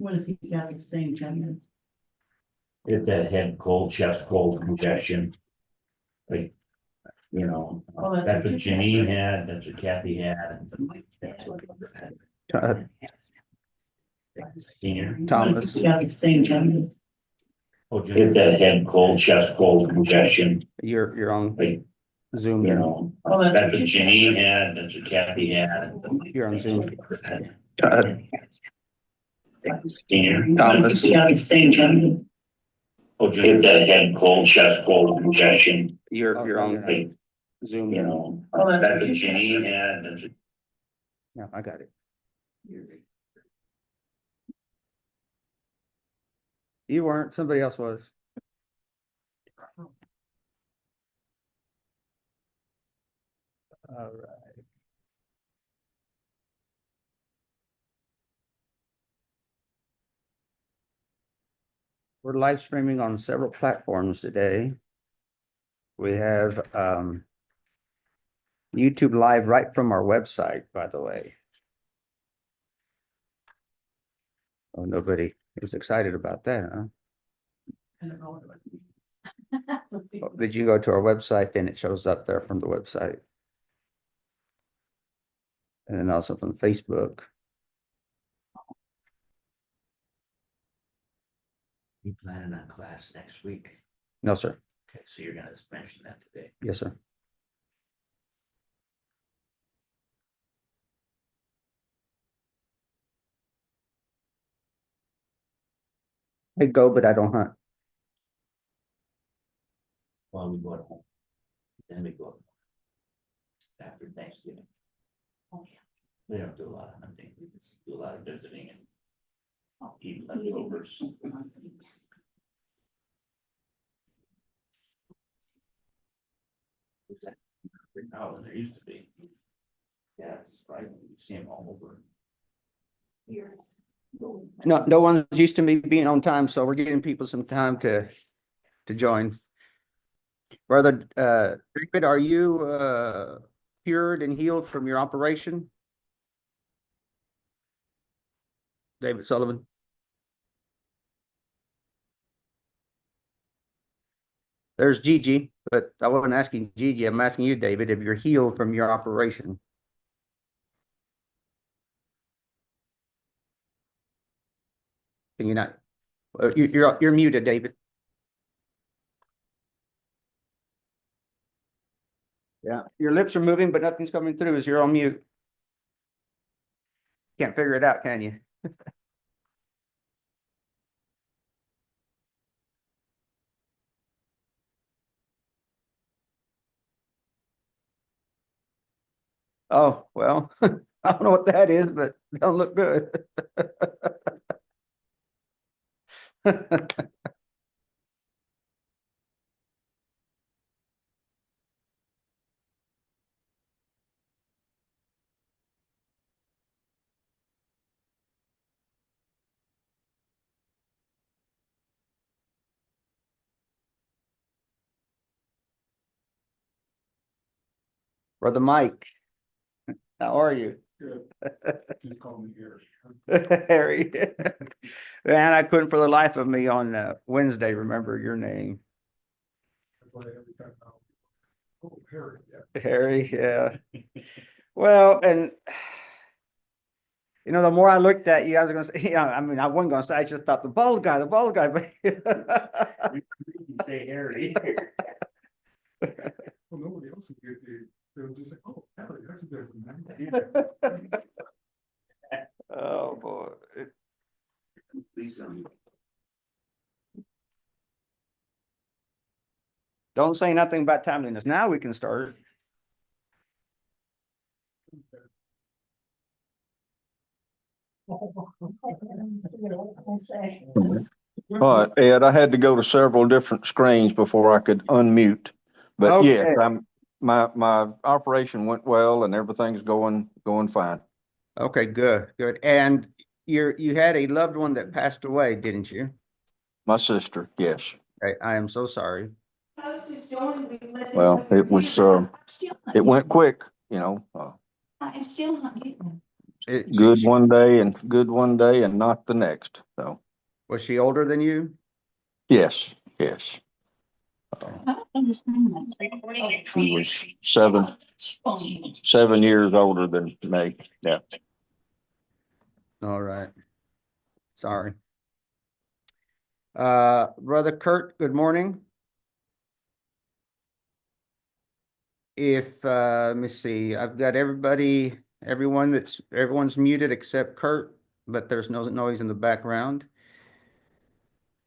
What does he got to say in 10 minutes? If that head cold, chest cold, congestion. Like, Oh, that's what Janine had, that's what Kathy had. Senior. Thomas. You got to say in 10 minutes. If that head cold, chest cold, congestion. You're on Like, Zoom. that's what Janine had, that's what Kathy had. You're on Zoom. Senior. Thomas. You got to say in 10 minutes. If that head cold, chest cold, congestion. You're on Like, Zoom. that's what Janine had, that's what. Yeah, I got it. You weren't, somebody else was. All right. We're live streaming on several platforms today. We have YouTube Live right from our website, by the way. Oh, nobody is excited about that, huh? I don't know what it would be. Oh, did you go to our website? Then it shows up there from the website. And then also from Facebook. You planning on class next week? No, sir. Okay, so you're gonna mention that today. Yes, sir. I go, but I don't hunt. Well, we go to home. Then we go. After Thanksgiving. Oh, yeah. We don't do a lot of hunting, we just do a lot of visiting and. Eat leftovers. Now than there used to be. Yeah, it's right, you see them all over. No one's used to me being on time, so we're giving people some time to join. Brother David, are you cured and healed from your operation? David Sullivan. There's Gigi, but I wasn't asking Gigi. I'm asking you, David, if you're healed from your operation. Can you not? You're muted, David. Yeah, your lips are moving, but nothing's coming through as you're on mute. Can't figure it out, can you? Oh, well, I don't know what that is, but it don't look good. Brother Mike, how are you? Good. You call me Harry. Harry. Man, I couldn't for the life of me on Wednesday remember your name. Every time now. Oh, Harry, yeah. Harry, yeah. Well, and the more I looked at you, I was gonna say, I mean, I wasn't gonna say, I just thought the bald guy, but You say Harry. Well, nobody else would get the, they'll just say, oh, Harry, that's a different name. Oh, boy. Don't say nothing about timeliness. Now we can start. All right, Ed, I had to go to several different screens before I could unmute. But yes, Okay. my operation went well and everything's going fine. Okay, good. And you had a loved one that passed away, didn't you? My sister, yes. I am so sorry. Well, it was, it went quick, I'm still not getting them. Good one day and good one day and not the next. So, Was she older than you? yes, yes. I don't understand that. She was 7 years older than me. Yeah. All right. Sorry. Brother Kurt, good morning. Let me see, I've got everyone's muted except Kurt, but there's no noise in the background.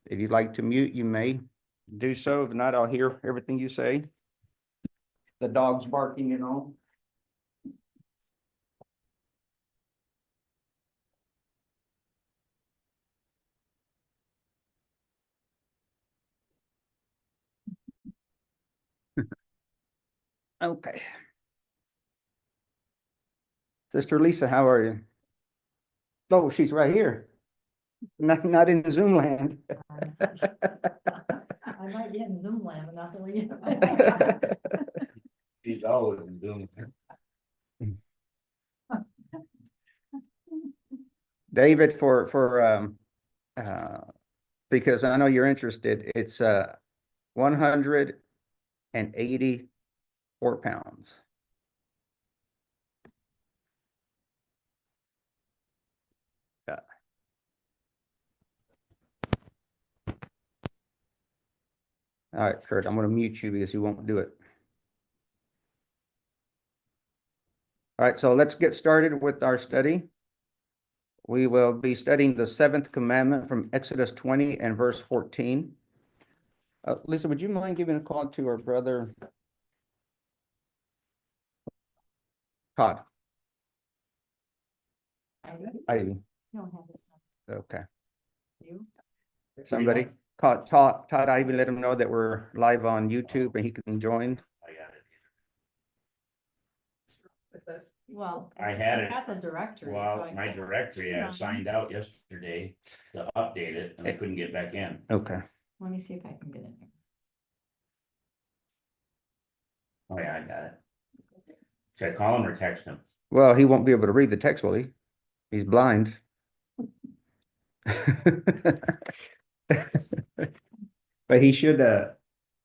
If you'd like to mute, you may do so. If not, I'll hear everything you say. The dog's barking and all. Okay. Sister Lisa, how are you? Oh, she's right here. Not in Zoom land. I might get in Zoom land, but not the real. He's always been doing it. David, because I know you're interested, it's 184 pounds. Yeah. All right, Kurt, I'm going to mute you because you won't do it. All right, so let's get started with our study. We will be studying the seventh commandment from Exodus 20 and verse 14. Lisa, would you mind giving a call to our brother Todd? I You don't have this. okay. You? Somebody call Todd Ivy, let him know that we're live on YouTube and he can join. I got it. Well. I had it. Got the directory. so Well, I my can- directory, I signed out yesterday to update it and I couldn't get back in. Okay. Let me see if I can get in here. Oh yeah, I got it. Should I call him or text him? Well, he won't be able to read the text, will he? He's blind. But he should,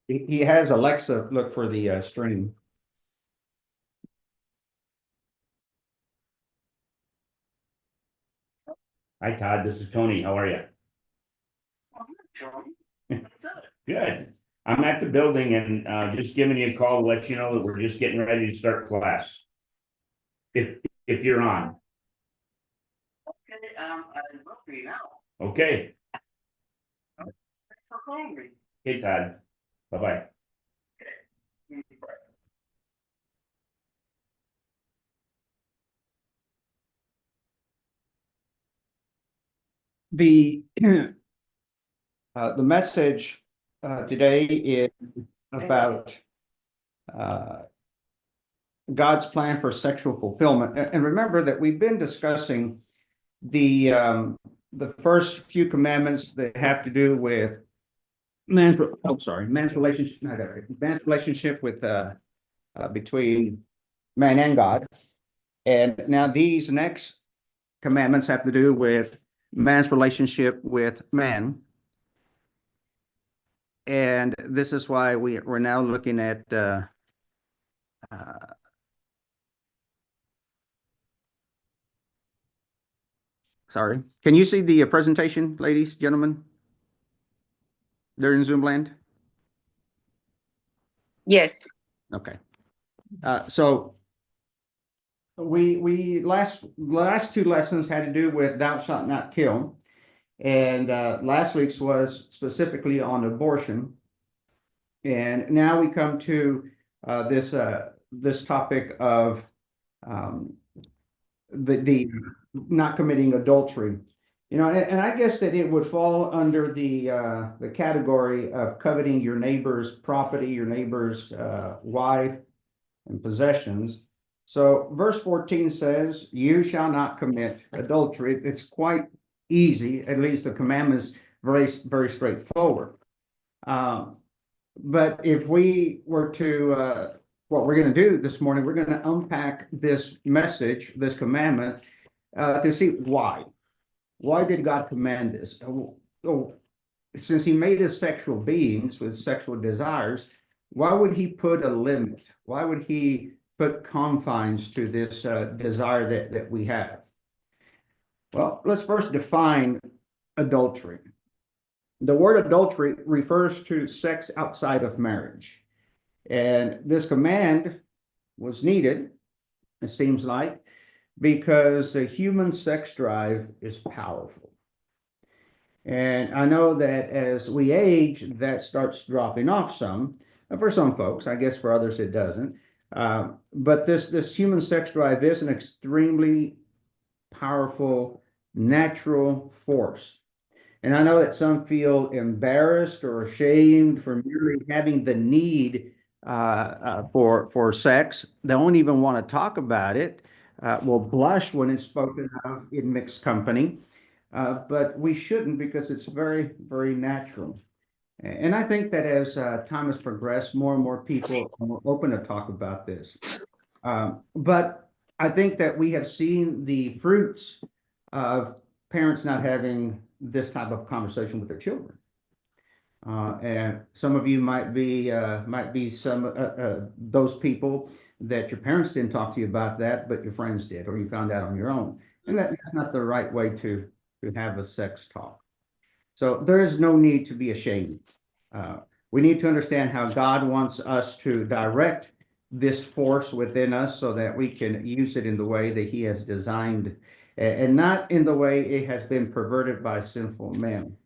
he has Alexa look for the stream. Hi Todd, this is Tony. How are you? Good. I'm at the building and just giving you a call to let you know that we're just getting ready to start class. If you're on. Okay, I will be now. Okay. Thanks for calling me. Hey Todd. Bye-bye. The message today is about God's plan for sexual fulfillment. And remember that we've been discussing the first few commandments that have to do with man's relationship with between man and God. And now these next commandments have to do with man's relationship with man. And this is why we're now looking at sorry. Can you see the presentation, ladies, gentlemen? They're in Zoom land? Yes. Okay. So we last two lessons had to do with thou shalt not kill. And last week's was specifically on abortion. And now we come to this topic of the not committing adultery. You know, and I guess that it would fall under the category of coveting your neighbor's property, your neighbor's wife and possessions. So verse 14 says, you shall not commit adultery. It's quite easy, at least the commandment is very straightforward. But if we were to, what we're going to do this morning, we're going to unpack this message, this commandment, to see why. Why did God command this? Since he made us sexual beings with sexual desires, why would he put a limit? Why would he put confines to this desire that we have? Well, let's first define adultery. The word adultery refers to sex outside of marriage. And this command was needed, it seems like, because the human sex drive is powerful. And I know that as we age, that starts dropping off some. For some folks, I guess for others it doesn't. But this human sex drive is an extremely powerful natural force. And I know that some feel embarrassed or ashamed for merely having the need for sex. They don't even want to talk about it. Will blush when it's spoken of in mixed company. But we shouldn't, because it's very, very natural. And I think that as time has progressed, more and more people are more open to talk about this. But I think that we have seen the fruits of parents not having this type of conversation with their children. And some of you might be some those people that your parents didn't talk to you about that, but your friends did, or you found out on your own. And that's not the right way to have a sex talk. So there is no need to be ashamed. We need to understand how God wants us to direct this force within us so that we can use it in the way that he has designed, and not in the way it has been perverted by sinful men.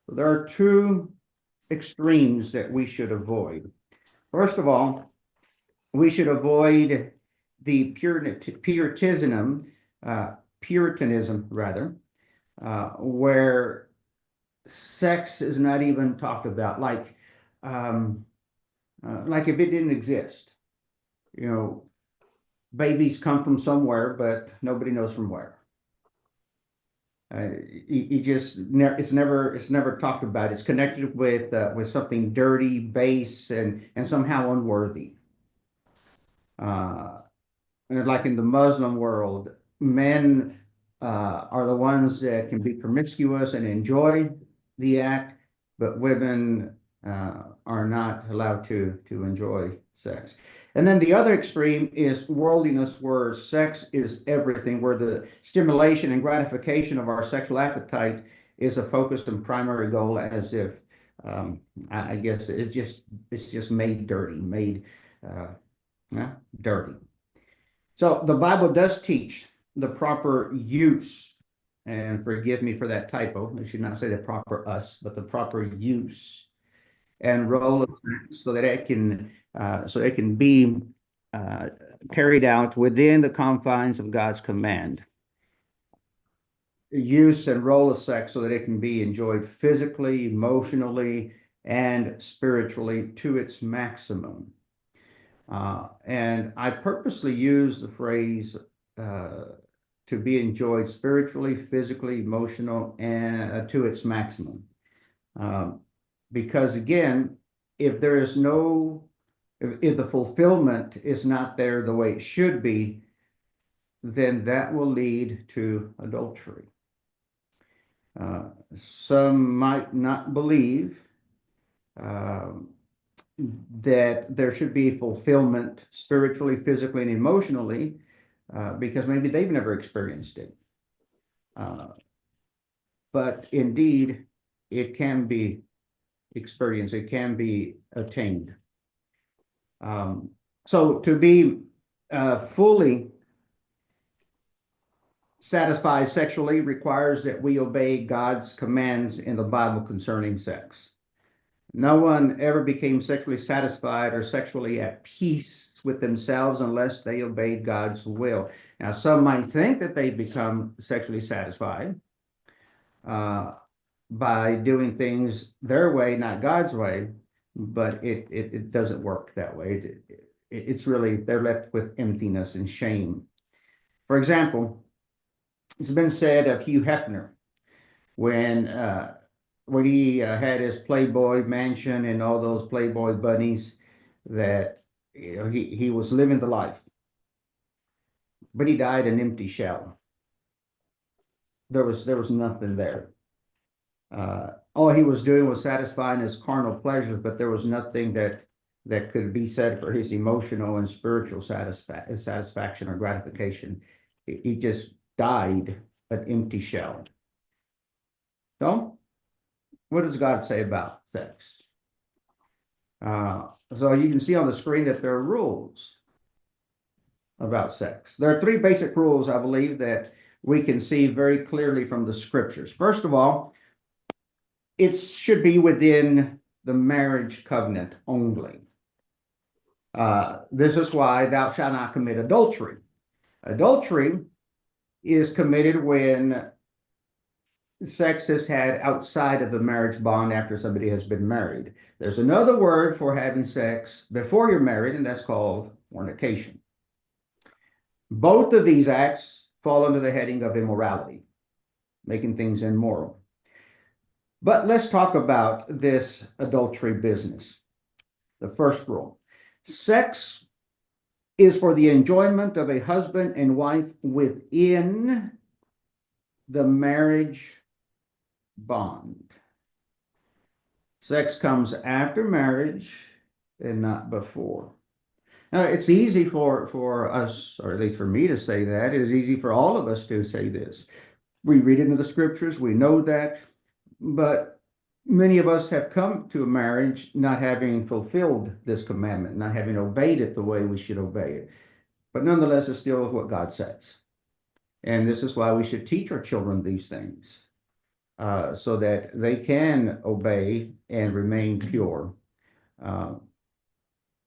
So there are two extremes that we should avoid. First of all, we should avoid the Puritanism rather, where sex is not even talked about, like if it didn't exist. You know, babies come from somewhere, but nobody knows from where. It's never talked about. It's connected with something dirty, base, and somehow unworthy. And like in the Muslim world, men are the ones that can be promiscuous and enjoy the act, but women are not allowed to enjoy sex. And then the other extreme is worldliness, where sex is everything, where the stimulation and gratification of our sexual appetite is a focused and primary goal, as if I guess it's just made dirty, dirty. So the Bible does teach the proper use, and forgive me for that typo. I should not say the proper us, but the proper use and role of sex, so that it can be carried out within the confines of God's command. Use and role of sex so that it can be enjoyed physically, emotionally, and spiritually to its maximum. And I purposely use the phrase to be enjoyed spiritually, physically, emotional, and to its maximum. Because again, if the fulfillment is not there the way it should be, then that will lead to adultery. Some might not believe that there should be fulfillment spiritually, physically, and emotionally, because maybe they've never experienced it. But indeed, it can be experienced, it can be attained. So to be fully satisfied sexually requires that we obey God's commands in the Bible concerning sex. No one ever became sexually satisfied or sexually at peace with themselves unless they obeyed God's will. Now, some might think that they become sexually satisfied by doing things their way, not God's way, but it doesn't work that way. It's really, they're left with emptiness and shame. For example, it's been said of Hugh Hefner, when he had his Playboy mansion and all those Playboy bunnies, that he was living the life, but he died an empty shell. there was nothing there. All he was doing was satisfying his carnal pleasures, but there was nothing that could be said for his emotional and spiritual satisfaction or gratification. He just died an empty shell. So, what does God say about sex? So you can see on the screen that there are rules about sex. There are three basic rules, I believe, that we can see very clearly from the scriptures. First of all, it should be within the marriage covenant only. This is why thou shalt not commit adultery. Adultery is committed when sex is had outside of the marriage bond after somebody has been married. There's another word for having sex before you're married, and that's called fornication. Both of these acts fall under the heading of immorality, making things immoral. But let's talk about this adultery business. The first rule: sex is for the enjoyment of a husband and wife within the marriage bond. Sex comes after marriage and not before. Now, it's easy for us, or at least for me to say that. It is easy for all of us to say this. We read it in the scriptures, we know that, but many of us have come to a marriage not having fulfilled this commandment, not having obeyed it the way we should obey it. But nonetheless, it's still what God says. And this is why we should teach our children these things, so that they can obey and remain pure.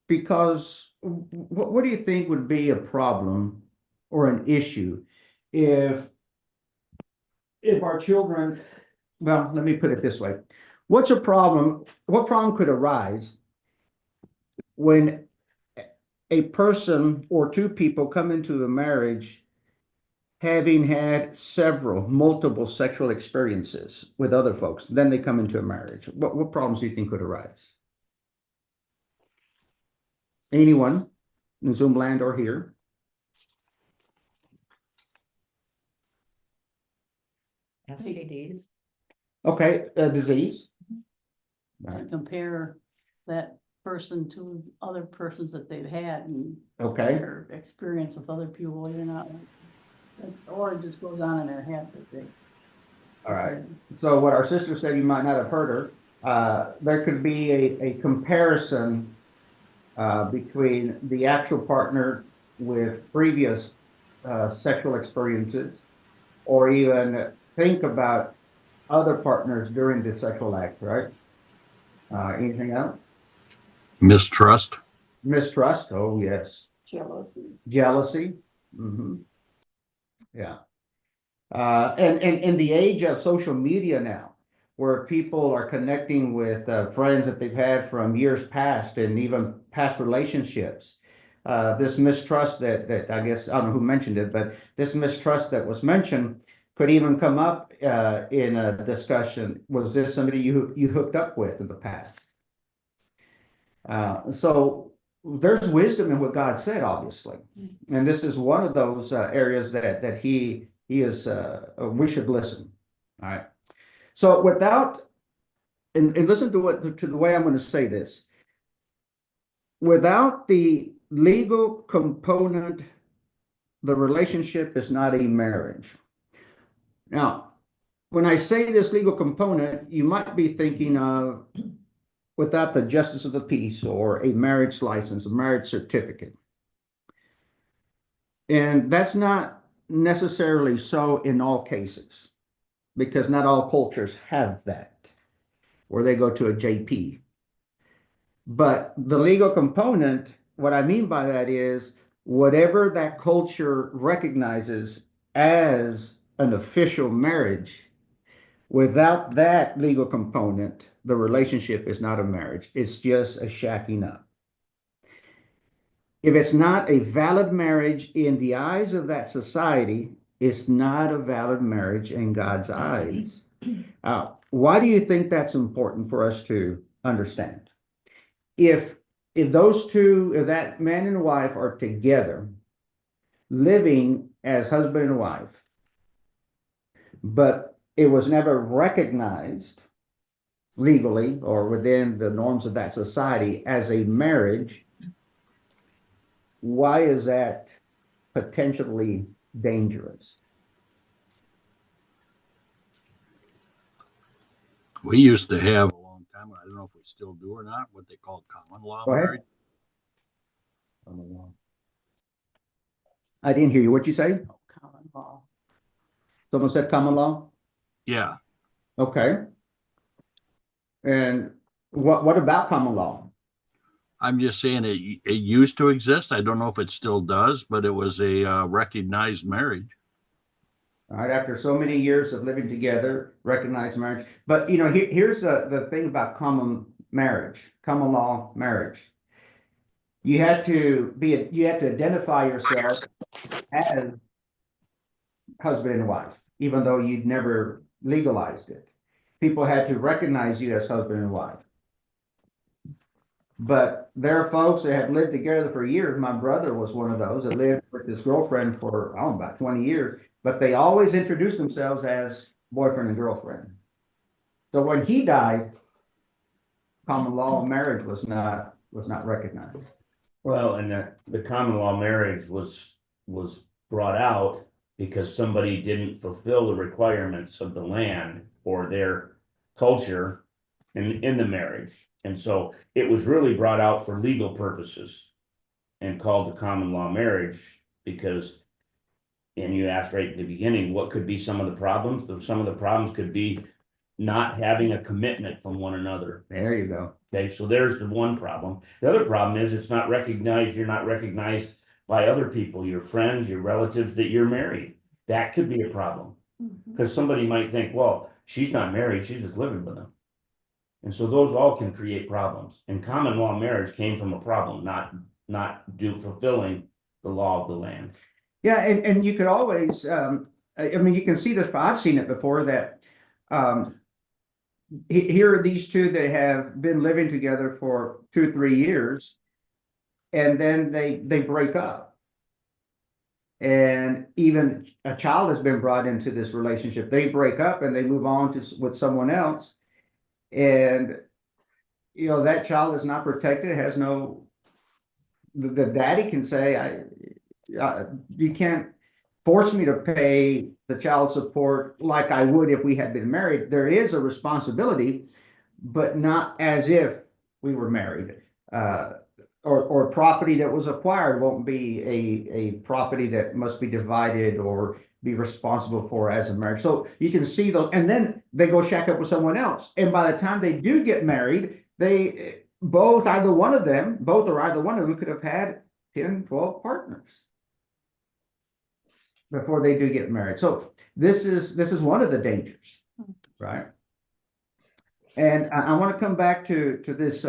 Because what do you think would be a problem or an issue if our children, well, let me put it this way. What problem could arise when a person or two people come into a marriage having had multiple sexual experiences with other folks, then they come into a marriage? What problems do you think could arise? Anyone in Zoom land or here? STDs. Okay, disease. Right. Compare that person to other persons that they've had and Okay, their experience with other people, or it just goes on in their head that they. all right. So what our sister said, you might not have heard her, there could be a comparison between the actual partner with previous sexual experiences, or even think about other partners during the sexual act, right? Anything else? Mistrust. Mistrust, oh yes. Jealousy. Jealousy. Mhm. Yeah. And in the age of social media now, where people are connecting with friends that they've had from years past and even past relationships, this mistrust that I guess, I don't know who mentioned it, but this mistrust that was mentioned could even come up in a discussion. Was this somebody you hooked up with in the past? So there's wisdom in what God said, obviously, and this is one of those areas that he is. We should listen. All right. So and listen to the way I'm going to say this. Without the legal component, the relationship is not a marriage. Now, when I say this legal component, you might be thinking of without the justice of the peace or a marriage license, a marriage certificate. And that's not necessarily so in all cases, because not all cultures have that, where they go to a JP. But the legal component, what I mean by that is whatever that culture recognizes as an official marriage, without that legal component, the relationship is not a marriage. It's just a shacking up. If it's not a valid marriage in the eyes of that society, it's not a valid marriage in God's eyes. Why do you think that's important for us to understand? If that man and wife are together, living as husband and wife, but it was never recognized legally or within the norms of that society as a marriage, why is that potentially dangerous? We used to have a long time, I don't know if we still do or not, what they called common law Go ahead. marriage. I didn't hear you. What'd you say? Common law. Someone said common law? Yeah, Okay. And what about common law? I'm just saying it used to exist. I don't know if it still does, but it was a recognized marriage. All right, after so many years of living together, recognized marriage. But here's the thing about common marriage, common law marriage. You had to identify yourself as husband and wife, even though you'd never legalized it. People had to recognize you as husband and wife. But there are folks that have lived together for years. My brother was one of those that lived with his girlfriend for, about 20 years, but they always introduced themselves as boyfriend and girlfriend. So when he died, common law marriage was not recognized. Well, and the common law marriage was brought out because somebody didn't fulfill the requirements of the land or their culture in the marriage. And so it was really brought out for legal purposes and called the common law marriage because, and you asked right at the beginning, what could be some of the problems? Some of the problems could be not having a commitment from one another. There you go. Okay, so there's the one problem. The other problem is it's not recognized, you're not recognized by other people, your friends, your relatives, that you're married. That could be a problem. Because somebody might think, well, she's not married, she's just living with them. And so those all can create problems. And common law marriage came from a problem, not fulfilling the law of the land. Yeah, and you could always, you can see this, I've seen it before that here are these two that have been living together for 2-3 years, and then they break up. And even a child has been brought into this relationship. They break up and they move on with someone else. And, that child is not protected, has no, the daddy can say, you can't force me to pay the child support like I would if we had been married. There is a responsibility, but not as if we were married. Or property that was acquired won't be a property that must be divided or be responsible for as a marriage. So you can see and then they go shack up with someone else. And by the time they do get married, both or either one of them could have had 10, 12 partners before they do get married. So this is one of the dangers, right? And I want to come back to this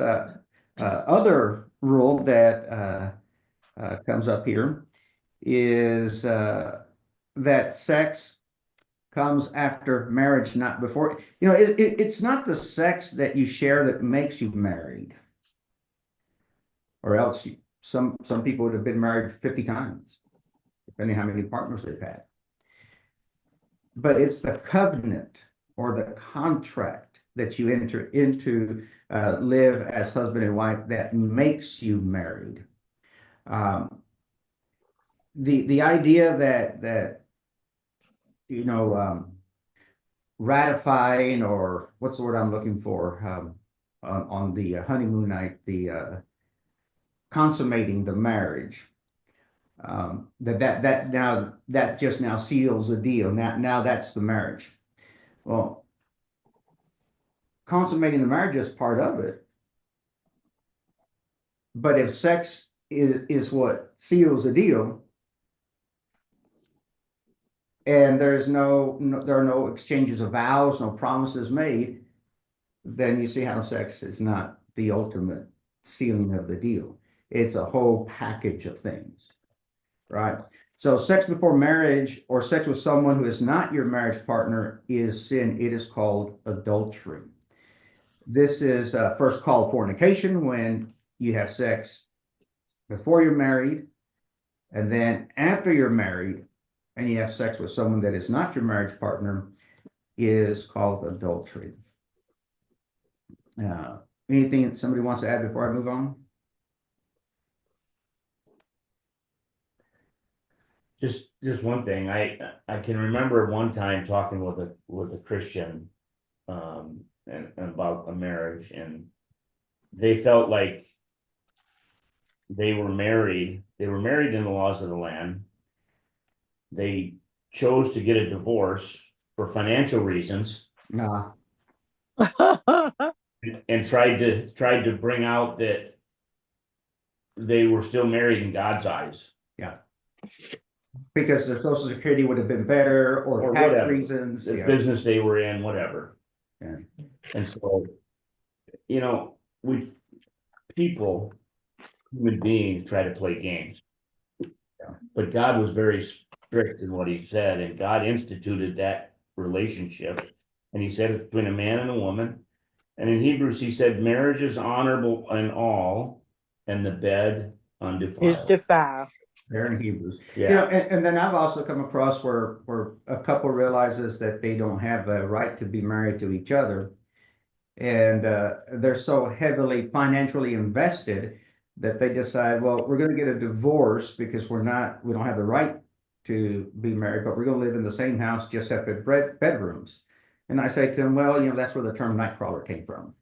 other rule that comes up here is that sex comes after marriage, not before. It's not the sex that you share that makes you married, or else some people would have been married 50 times, depending how many partners they've had. But it's the covenant or the contract that you enter into, live as husband and wife, that makes you married. The idea that ratifying, or what's the word I'm looking for, on the honeymoon night, the consummating the marriage, that just now seals the deal. Now that's the marriage. Well, consummating the marriage is part of it. But if sex is what seals the deal, and there are no exchanges of vows, no promises made, then you see how sex is not the ultimate sealing of the deal. It's a whole package of things, right? So sex before marriage, or sex with someone who is not your marriage partner, is sin. It is called adultery. This is first called fornication, when you have sex before you're married, and then after you're married and you have sex with someone that is not your marriage partner, is called adultery. Anything that somebody wants to add before I move on? Just one thing, I can remember one time talking with a Christian, and about a marriage, and they felt like they were married in the laws of the land. They chose to get a divorce for financial reasons Nah. and tried to bring out that they were still married in God's eyes. Because their social security would have been better or Or tax whatever. reasons. The Yeah. business they were in, whatever. Yeah. And so, human beings try to play games. But God was very strict in what he said, and God instituted that relationship. And he said it's between a man and a woman. And in Hebrews, he said, marriage is honorable in all, and the bed Is undefiled. defiled. There in Hebrews. Yeah, And then I've also come across where a couple realizes that they don't have a right to be married to each other. And they're so heavily financially invested that they decide, well, we're going to get a divorce because we don't have the right to be married, but we're going to live in the same house, just separate bedrooms. And I say to them, well, that's where the term nightcrawler came from.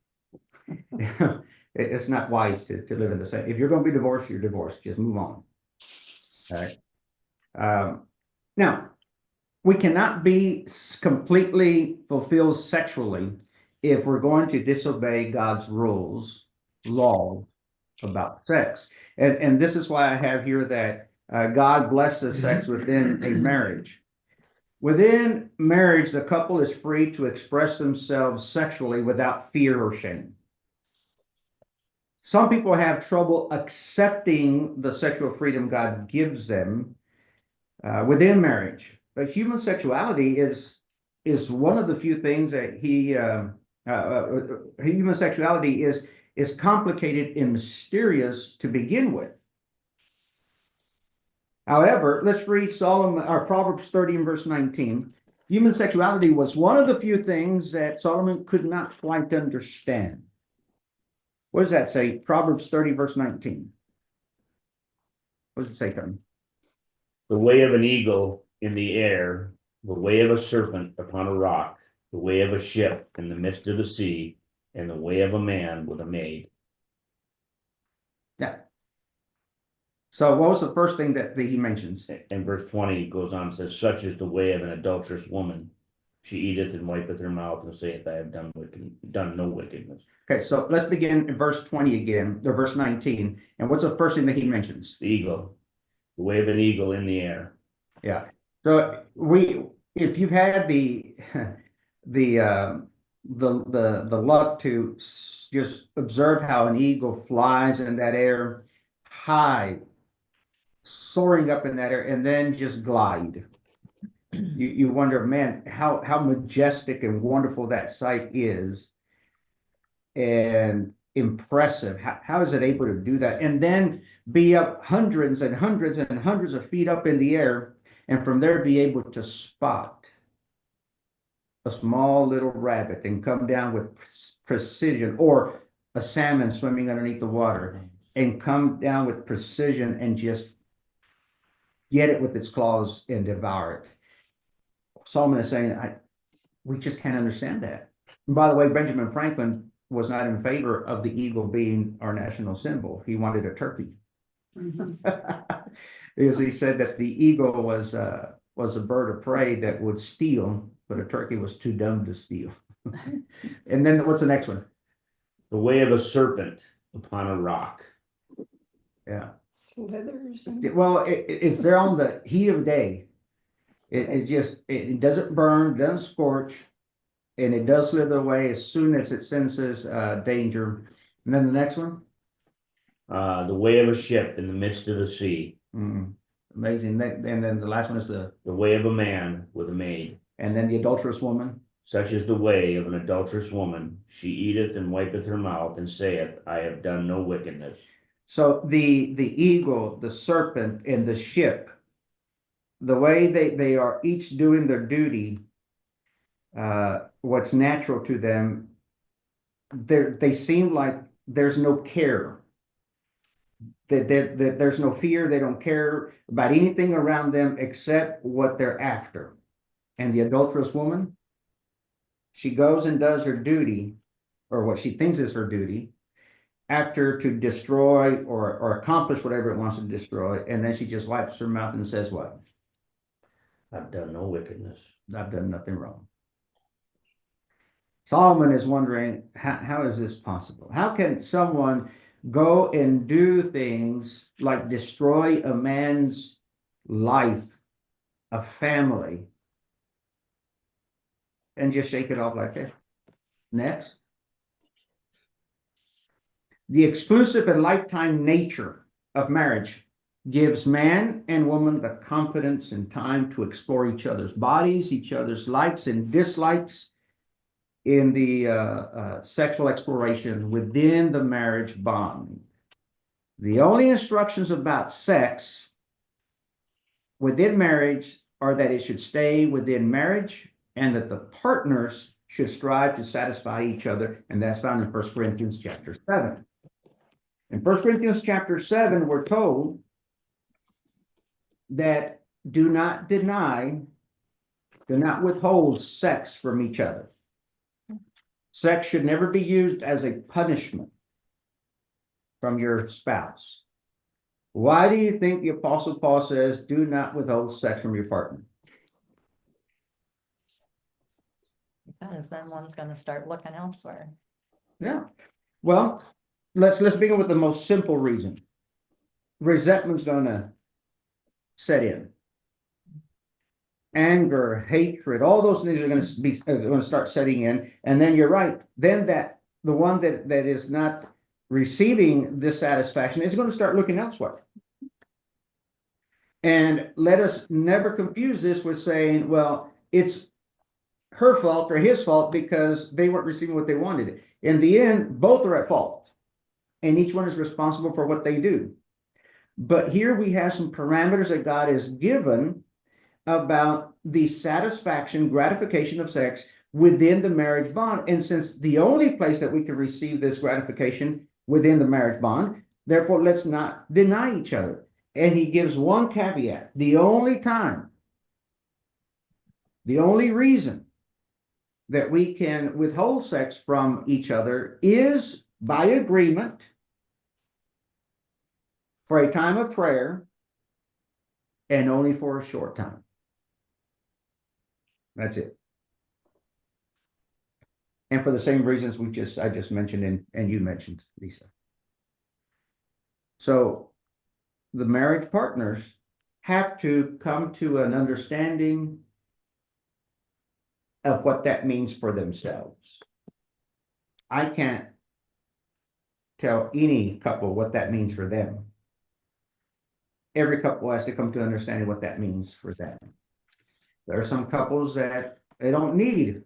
It's not wise to live in the same. If you're going to be divorced, you're divorced. Just move on. All right. Now, we cannot be completely fulfilled sexually if we're going to disobey God's rules, law about sex. And this is why I have here that God blesses sex within a marriage. Within marriage, the couple is free to express themselves sexually without fear or shame. Some people have trouble accepting the sexual freedom God gives them within marriage. But human sexuality is one of the few things that human sexuality is complicated and mysterious to begin with. However, let's read Proverbs 30 and verse 19. Human sexuality was one of the few things that Solomon could not quite understand. What does that say? Proverbs 30 verse 19. What does it say, Tony? the way of an eagle in the air, the way of a serpent upon a rock, the way of a ship in the midst of the sea, and the way of a man with a maid. Yeah. So what was the first thing that he mentions? And verse 20 goes on and says, such is the way of an adulterous woman. She eateth and wipeth her mouth and saith, I have done no wickedness. Okay, so let's begin in verse 20 again, or verse 19. And what's the first thing that he mentions? The eagle, the way of an eagle in the air. Yeah. So if you've had the luck to just observe how an eagle flies in that air, high, soaring up in that air, and then just glide. You wonder, man, how majestic and wonderful that sight is, and impressive. How is it able to do that? And then be up hundreds and hundreds and hundreds of feet up in the air, and from there be able to spot a small little rabbit and come down with precision, or a salmon swimming underneath the water and come down with precision and just get it with its claws and devour it. Solomon is saying, we just can't understand that. And by the way, Benjamin Franklin was not in favor of the eagle being our national symbol. He wanted a turkey. Because he said that the eagle was a bird of prey that would steal, but a turkey was too dumb to steal. And then what's the next one? The way of a serpent upon a rock. Yeah. Slithers. Well, it's there on the heat of day. It doesn't burn, doesn't scorch, and it does slither away as soon as it senses danger. And then the next one? The way of a ship in the midst of the sea. Amazing. And then the last one is the way of a man with a maid. And then the adulterous woman. Such is the way of an adulterous woman. She eateth and wipeth her mouth and saith, I have done no wickedness. So the eagle, the serpent, and the ship, the way they are each doing their duty, what's natural to them, they seem like there's no care. That there's no fear, they don't care about anything around them except what they're after. And the adulterous woman, she goes and does her duty, or what she thinks is her duty, after to destroy or accomplish whatever it wants to destroy, and then she just wipes her mouth and says, what? I've done no wickedness. I've done nothing wrong. Solomon is wondering, how is this possible? How can someone go and do things like destroy a man's life, a family, and just shake it off like that? Next. The exclusive and lifetime nature of marriage gives man and woman the confidence and time to explore each other's bodies, each other's likes and dislikes in the sexual exploration within the marriage bond. The only instructions about sex within marriage are that it should stay within marriage and that the partners should strive to satisfy each other. And that's found in 1 Corinthians chapter 7. In 1 Corinthians chapter 7, we're told that do not deny, do not withhold sex from each other. Sex should never be used as a punishment from your spouse. Why do you think the Apostle Paul says, do not withhold sex from your partner? Because then one's gonna start looking elsewhere. Yeah. Well, let's begin with the most simple reason. Resentment's gonna set in. Anger, hatred, all those things are going to start setting in. And then you're right. Then the one that is not receiving this satisfaction is going to start looking elsewhere. And let us never confuse this with saying, well, it's her fault or his fault because they weren't receiving what they wanted. In the end, both are at fault. And each one is responsible for what they do. But here we have some parameters that God has given about the satisfaction, gratification of sex within the marriage bond. And since the only place that we can receive this gratification within the marriage bond, therefore let's not deny each other. And he gives one caveat: the only time, the only reason that we can withhold sex from each other is by agreement for a time of prayer and only for a short time. That's it. And for the same reasons I just mentioned and you mentioned, Lisa. So the marriage partners have to come to an understanding of what that means for themselves. I can't tell any couple what that means for them. Every couple has to come to understanding what that means for them. There are some couples that they don't need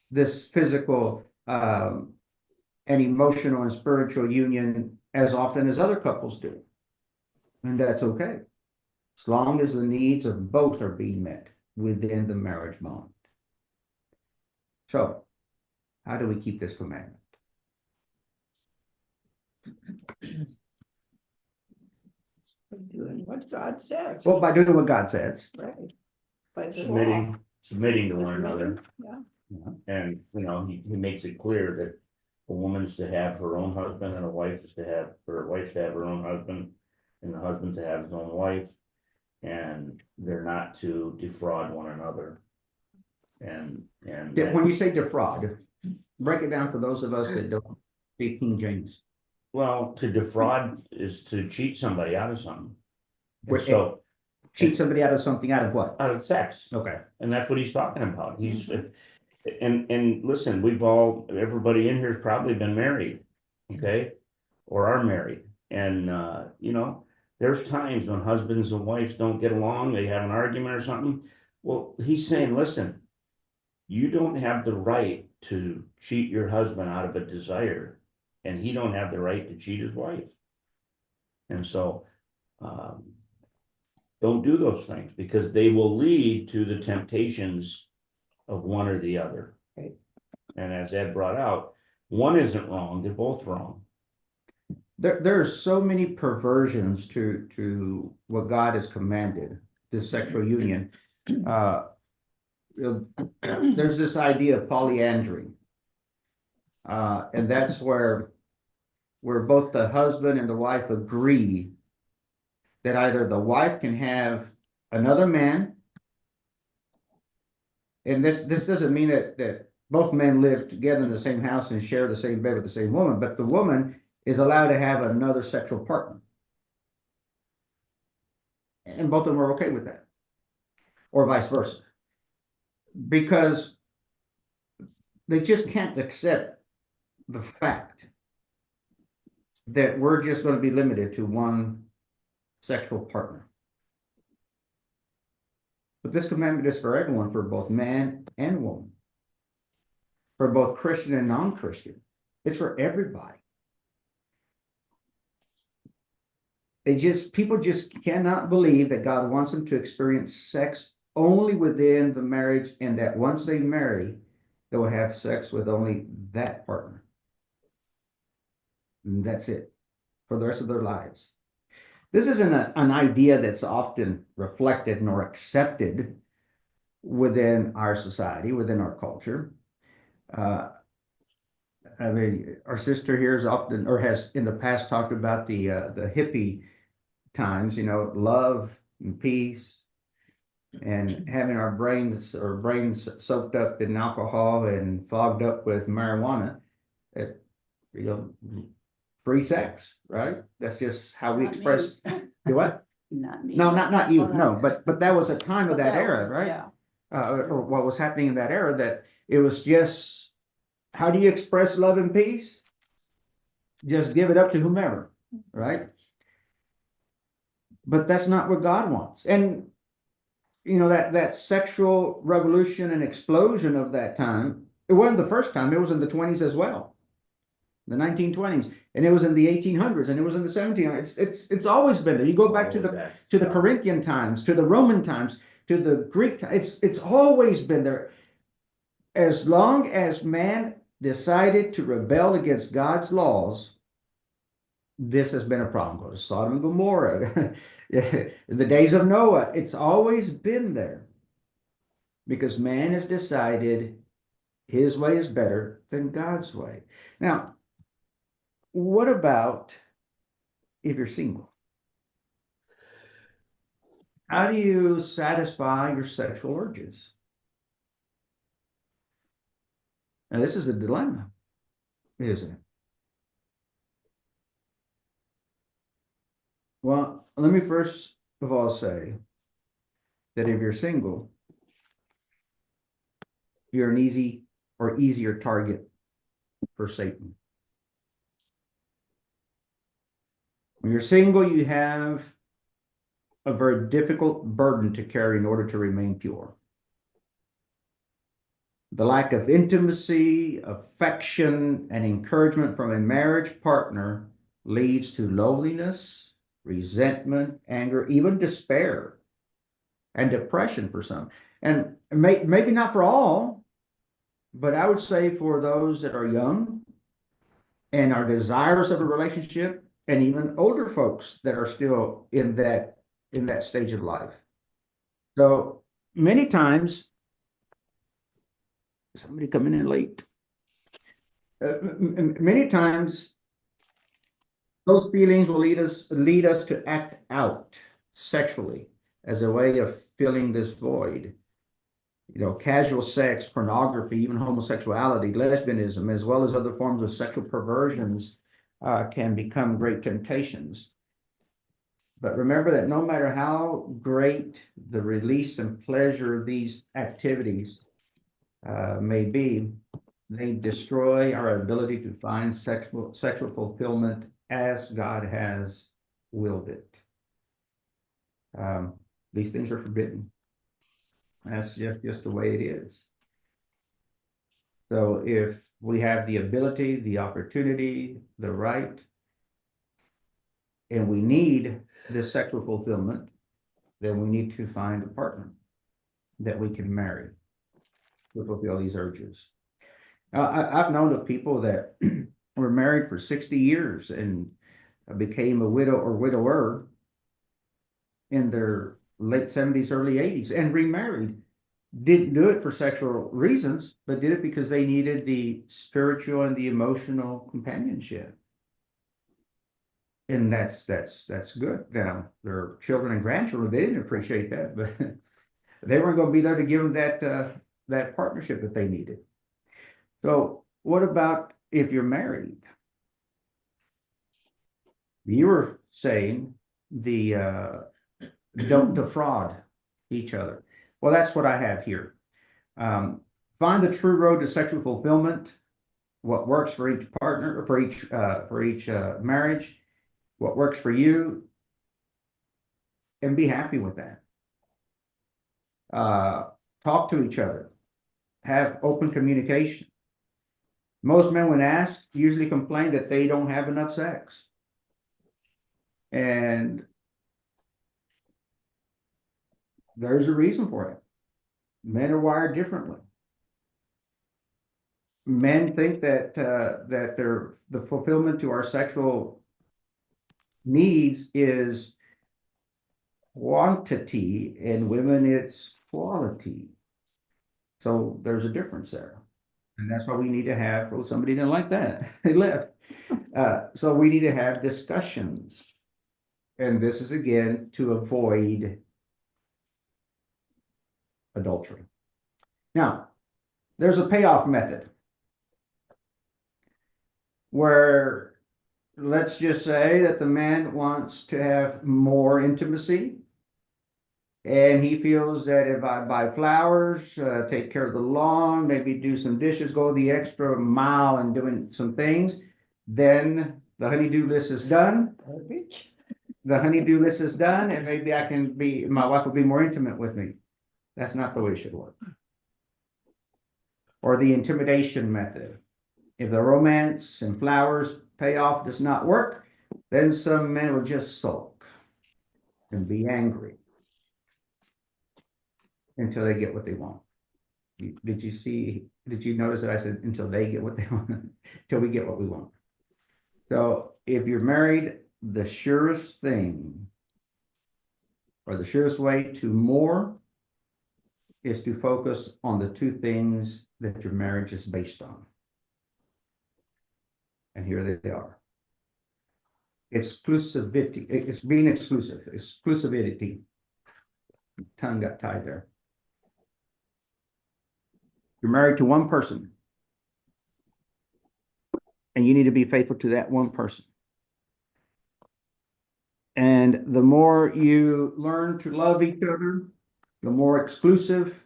this physical and emotional and spiritual union as often as other couples do. And that's okay, as long as the needs of both are being met within the marriage bond. So, how do we keep this commandment? Doing what God says. Well, by doing what God says. Right. By the law. Submitting to one another. Yeah. And, he makes it clear that a woman's to have her own husband and a wife is to have, or a wife's to have her own husband and the husband to have his own wife. And they're not to defraud one another. And When you say defraud, break it down for those of us that don't speak King James. well, to defraud is to cheat somebody out of something. And Wait, so, cheat somebody out of something, out of what? out of sex. Okay. And that's what he's talking about. He's, and listen, everybody in here has probably been married, okay? Or are married. And, there's times when husbands and wives don't get along, they have an argument or something. Well, he's saying, listen, you don't have the right to cheat your husband out of a desire, and he don't have the right to cheat his wife. And so, don't do those things because they will lead to the temptations of one or the other. Right. And as Ed brought out, one isn't wrong, they're both wrong. There are so many perversions to what God has commanded, this sexual union. There's this idea of polyandry. And that's where both the husband and the wife agree that either the wife can have another man, and this doesn't mean that both men live together in the same house and share the same bed with the same woman, but the woman is allowed to have another sexual partner. And both of them are okay with that, or vice versa, because they just can't accept the fact that we're just going to be limited to one sexual partner. But this commandment is for everyone, for both man and woman, for both Christian and non-Christian. It's for everybody. People just cannot believe that God wants them to experience sex only within the marriage, and that once they marry, they will have sex with only that partner. And that's it for the rest of their lives. This isn't an idea that's often reflected nor accepted within our society, within our culture. I mean, our sister here is often, or has in the past, talked about the hippie times, love and peace, and having our brains soaked up in alcohol and fogged up with marijuana. It, free sex, right? That's just how we Not me. express. Do what? Not me. No, not you. Oh, No, but that was a time of But that that era, was- right? Yeah. Or what was happening in that era, that it was just, how do you express love and peace? Just give it up to whomever, right? But that's not what God wants. And that sexual revolution and explosion of that time, it wasn't the first time, it was in the 20s as well. The 1920s, and it was in the 1800s, and it was in the 1700s. It's always been there. You go back to the Corinthian times, to the Roman times, to the Greek times. It's always been there. As long as man decided to rebel against God's laws, this has been a problem. Go to Sodom and Gomorrah, the days of Noah. It's always been there because man has decided his way is better than God's way. Now, what about if you're single? How do you satisfy your sexual urges? Now, this is a dilemma, isn't it? Well, let me first of all say that if you're single, you're an easier target for Satan. When you're single, you have a very difficult burden to carry in order to remain pure. The lack of intimacy, affection, and encouragement from a marriage partner leads to loneliness, resentment, anger, even despair, and depression for some. And maybe not for all, but I would say for those that are young and are desirous of a relationship, and even older folks that are still in that stage of life. So many times, somebody coming in late. Many times, those feelings will lead us to act out sexually as a way of filling this void. Casual sex, pornography, even homosexuality, lesbianism, as well as other forms of sexual perversions can become great temptations. But remember that no matter how great the release and pleasure of these activities may be, they destroy our ability to find sexual fulfillment as God has willed it. These things are forbidden. That's just the way it is. So if we have the ability, the opportunity, the right, and we need this sexual fulfillment, then we need to find a partner that we can marry. to fulfill these urges. I've known of people that were married for 60 years and became a widow or widower in their late 70s, early 80s, and remarried. Didn't do it for sexual reasons, but did it because they needed the spiritual and the emotional companionship. And that's good. Now, their children and grandchildren, they didn't appreciate that, but they weren't going to be there to give them that partnership that they needed. So what about if you're married? You were saying don't defraud each other. Well, that's what I have here. Find the true road to sexual fulfillment, what works for each partner, for each marriage, what works for you, and be happy with that. Talk to each other. Have open communication. Most men, when asked, usually complain that they don't have enough sex. And there's a reason for it. Men are wired differently. Men think that the fulfillment to our sexual needs is quantity, and women it's quality. So there's a difference there. And that's why we need to have, well, somebody didn't like that. They left. So we need to have discussions. And this is again to avoid adultery. Now, there's a payoff method where let's just say that the man wants to have more intimacy. And he feels that if I buy flowers, take care of the lawn, maybe do some dishes, go the extra mile and doing some things, then the honey-do list is done. The honey-do list is done, and maybe my wife will be more intimate with me. That's not the way it should work. Or the intimidation method. If the romance and flowers payoff does not work, then some men will just sulk and be angry until they get what they want. Did you notice that I said until they get what they want, until we get what we want? So if you're married, the surest thing or the surest way to more is to focus on the two things that your marriage is based on. And here they are. Exclusivity. It's being exclusive. Exclusivity. Tongue got tied there. You're married to one person. And you need to be faithful to that one person. And the more you learn to love each other, the more exclusive,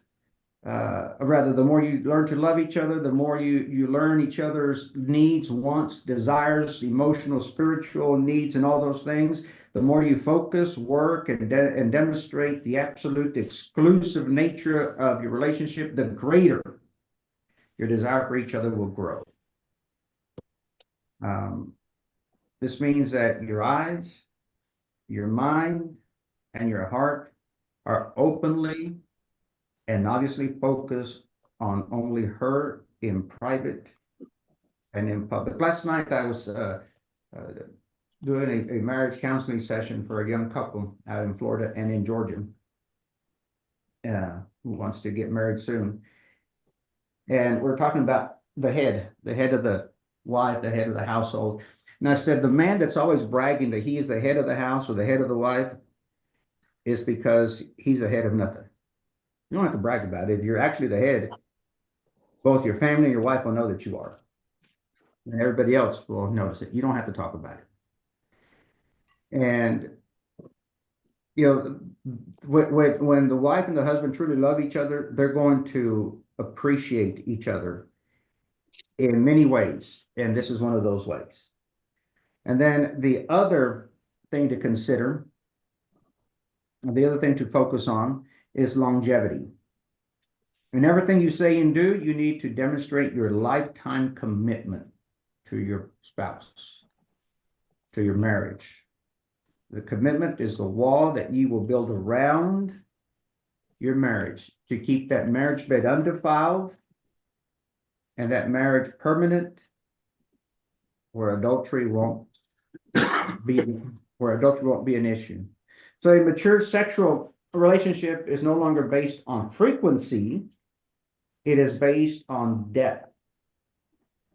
the more you learn to love each other, the more you learn each other's needs, wants, desires, emotional, spiritual needs, and all those things. The more you focus, work, and demonstrate the absolute exclusive nature of your relationship, the greater your desire for each other will grow. This means that your eyes, your mind, and your heart are openly and obviously focused on only her in private and in public. Last night I was doing a marriage counseling session for a young couple out in Florida and in Georgia who wants to get married soon. And we're talking about the head of the wife, the head of the household. And I said, the man that's always bragging that he is the head of the house or the head of the wife is because he's the head of nothing. You don't have to brag about it. If you're actually the head, both your family and your wife will know that you are. And everybody else will notice it. You don't have to talk about it. And, you know, when the wife and the husband truly love each other, they're going to appreciate each other in many ways. And this is one of those ways. And then the other thing to consider, the other thing to focus on is longevity. In everything you say and do, you need to demonstrate your lifetime commitment to your spouse, to your marriage. The commitment is the wall that you will build around your marriage to keep that marriage bed undefiled and that marriage permanent where adultery won't be, where adultery won't be an issue. So a mature sexual relationship is no longer based on frequency. It is based on depth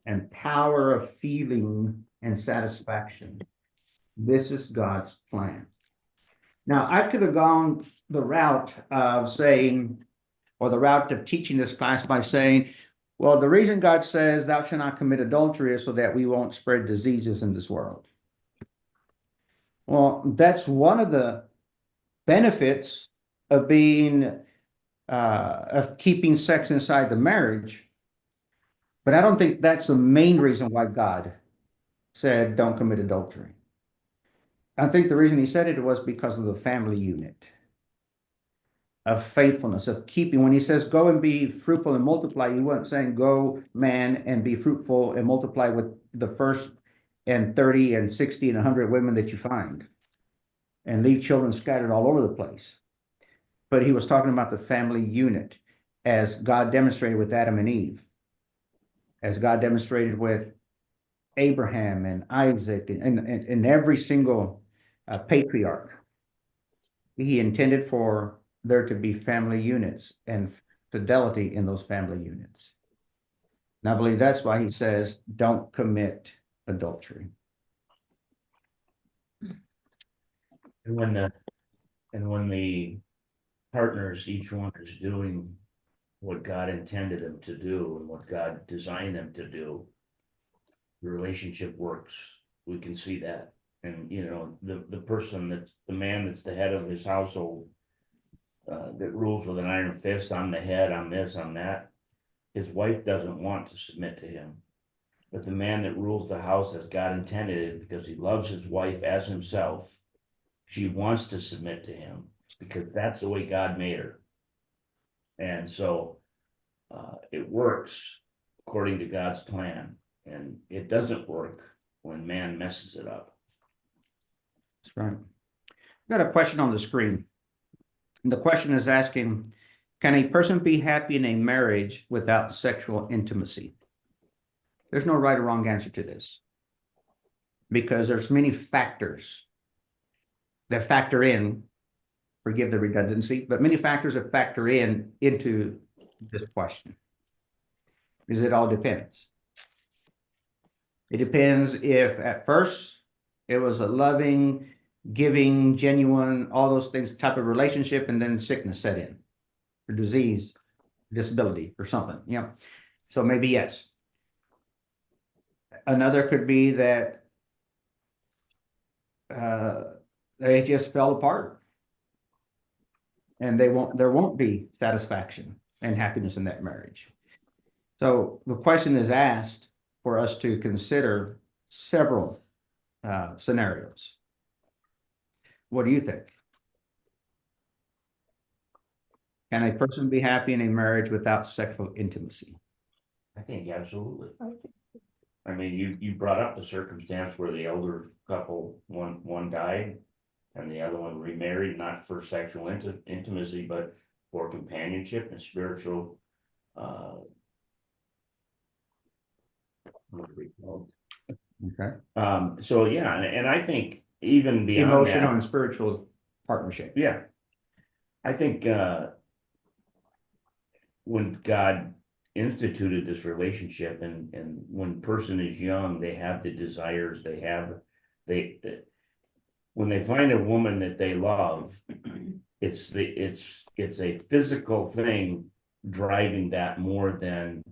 and power of feeling and satisfaction. This is God's plan. Now, I could have gone the route of saying, or the route of teaching this class by saying, well, the reason God says thou shalt not commit adultery is so that we won't spread diseases in this world. Well, that's one of the benefits of being, of keeping sex inside the marriage. But I don't think that's the main reason why God said, don't commit adultery. I think the reason he said it was because of the family unit of faithfulness, of keeping. When he says, go and be fruitful and multiply, he wasn't saying, go, man, and be fruitful and multiply with the first and 30 and 60 and 100 women that you find and leave children scattered all over the place. But he was talking about the family unit as God demonstrated with Adam and Eve, as God demonstrated with Abraham and Isaac and every single patriarch. He intended for there to be family units and fidelity in those family units. And I believe that's why he says, don't commit adultery. And when the partners, each one is doing what God intended them to do and what God designed them to do, the relationship works. We can see that. And, you know, the person that's the man that's the head of his household, that rules with an iron fist, I'm the head, I'm this, I'm that. His wife doesn't want to submit to him. But the man that rules the house as God intended it, because he loves his wife as himself, she wants to submit to him because that's the way God made her. And so it works according to God's plan, and it doesn't work when man messes it up. That's right. Got a question on the screen. And the question is asking, can a person be happy in a marriage without sexual intimacy? There's no right or wrong answer to this, because there's many factors that factor in, forgive the redundancy, but many factors that factor into this question. Because it all depends. It depends if at first it was a loving, giving, genuine, all those things type of relationship, and then sickness set in, or disease, disability, or something, you know. So maybe yes. Another could be that they just fell apart, and there won't be satisfaction and happiness in that marriage. So the question is asked for us to consider several scenarios. What do you think? Can a person be happy in a marriage without sexual intimacy? I think absolutely. I mean, you brought up the circumstance where the elder couple, one died and the other one remarried, not for sexual intimacy, but for companionship and spiritual what are we called? Okay. So yeah, and I think even beyond Emotional that, and spiritual partnership. yeah, I think when God instituted this relationship, and when person is young, they have the desires, when they find a woman that they love, it's a physical thing driving that more than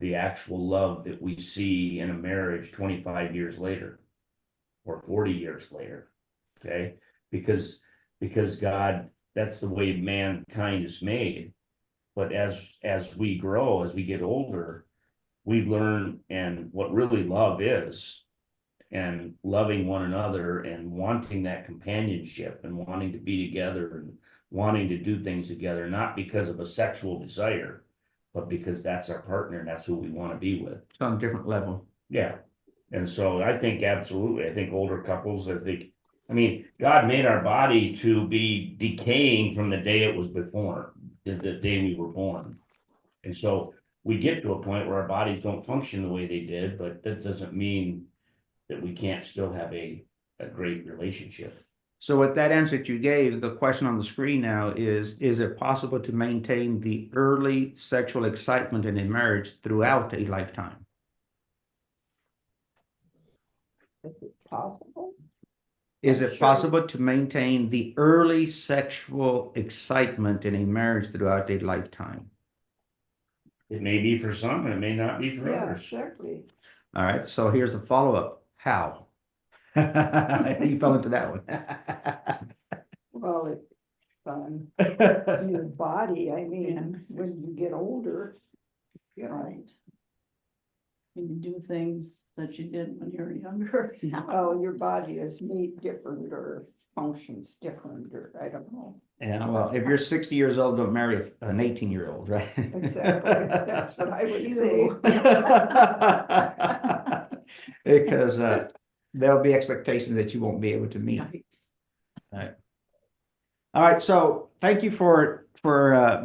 the actual love that we see in a marriage 25 years later or 40 years later. Okay, because God, that's the way mankind is made. But as we grow, as we get older, we learn and what really love is, and loving one another and wanting that companionship and wanting to be together and wanting to do things together, not because of a sexual desire, but because that's our partner and that's who we want to be with. It's on a different level. Yeah. And so I think absolutely, I think older couples, I mean, God made our body to be decaying from the day it was before, the day we were born. And so we get to a point where our bodies don't function the way they did, but that doesn't mean that we can't still have a great relationship. So with that answer that you gave, the question on the screen now is it possible to maintain the early sexual excitement in a marriage throughout a lifetime? Is it possible? Is I'm it sure- possible to maintain the early sexual excitement in a marriage throughout a lifetime? It may be for some, and it may not be for Yeah, others. exactly. All right, so here's the follow-up. How? You fell into that one. Well, it's your body, I mean, when you get older. You're right. Can you do things that you did when you were younger? Oh, your body is made different or functions different, or I don't know. Yeah, well, if you're 60 years old, don't marry an 18-year-old, right? Exactly, that's what I would say. Because there'll be expectations that you won't be able to meet. Right. All right, so thank you for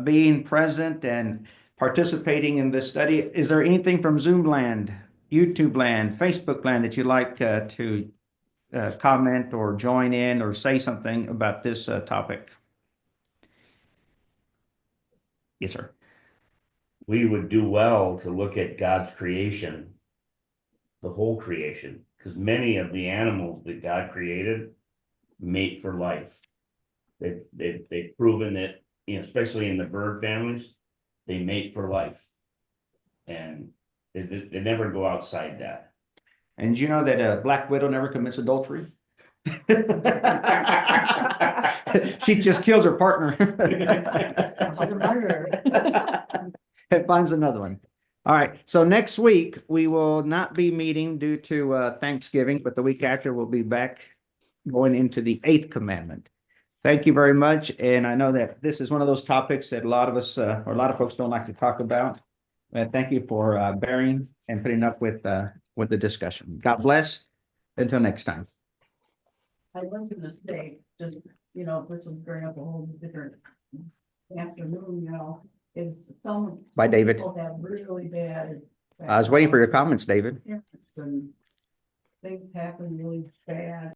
being present and participating in this study. Is there anything from Zoom land, YouTube land, Facebook land that you'd like to comment or join in or say something about this topic? Yes, sir. We would do well to look at God's creation, the whole creation, because many of the animals that God created mate for life. They've proven that, you know, especially in the bird families, they mate for life. And they never go outside that. And you know that a black widow never commits adultery? She just kills her partner. She's a murderer. And finds another one. All right, so next week, we will not be meeting due to Thanksgiving, but the week after, we'll be back going into the 8th commandment. Thank you very much, and I know that this is one of those topics that a lot of us, or a lot of folks don't like to talk about. Thank you for bearing and putting up with the discussion. God bless. Until next time. I went to the state, just, you know, this was bring up a whole different afternoon, you know, is some. Bye, some David. People have really bad. I was waiting for your comments, David. And things happen really bad.